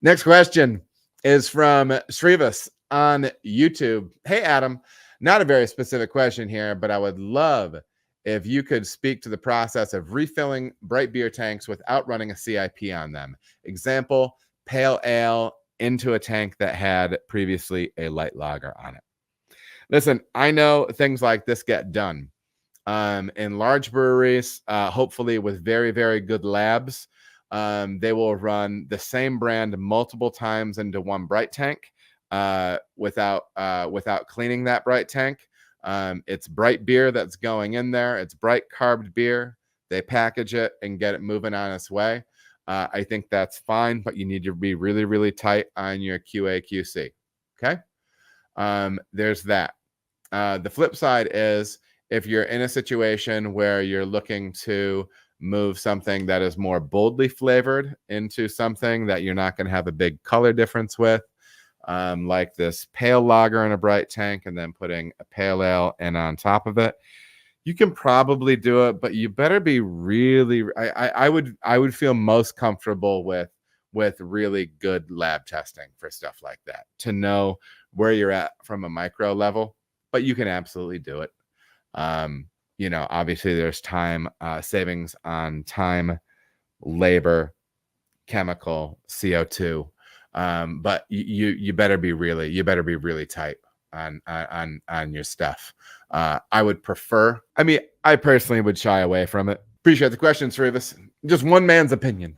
Next question is from Srivas on YouTube. Hey, Adam, not a very specific question here, but I would love if you could speak to the process of refilling bright beer tanks without running a CIP on them. Example, pale ale into a tank that had previously a light lager on it. Listen, I know things like this get done in large breweries, hopefully with very, very good labs. They will run the same brand multiple times into one bright tank without cleaning that bright tank. It's bright beer that's going in there. It's bright carbed beer. They package it and get it moving on its way. I think that's fine, but you need to be really, really tight on your QA QC. Okay. There's that. The flip side is if you're in a situation where you're looking to move something that is more boldly flavored into something that you're not going to have a big color difference with, like this pale lager in a bright tank and then putting a pale ale in on top of it, you can probably do it, but you better be really, I would feel most comfortable with really good lab testing for stuff like that to know where you're at from a micro level, but you can absolutely do it. Obviously there's time savings on time, labor, chemical, CO2. But you better be really tight on your stuff. I would prefer, I personally would shy away from it. Appreciate the question, Srivas. Just one man's opinion.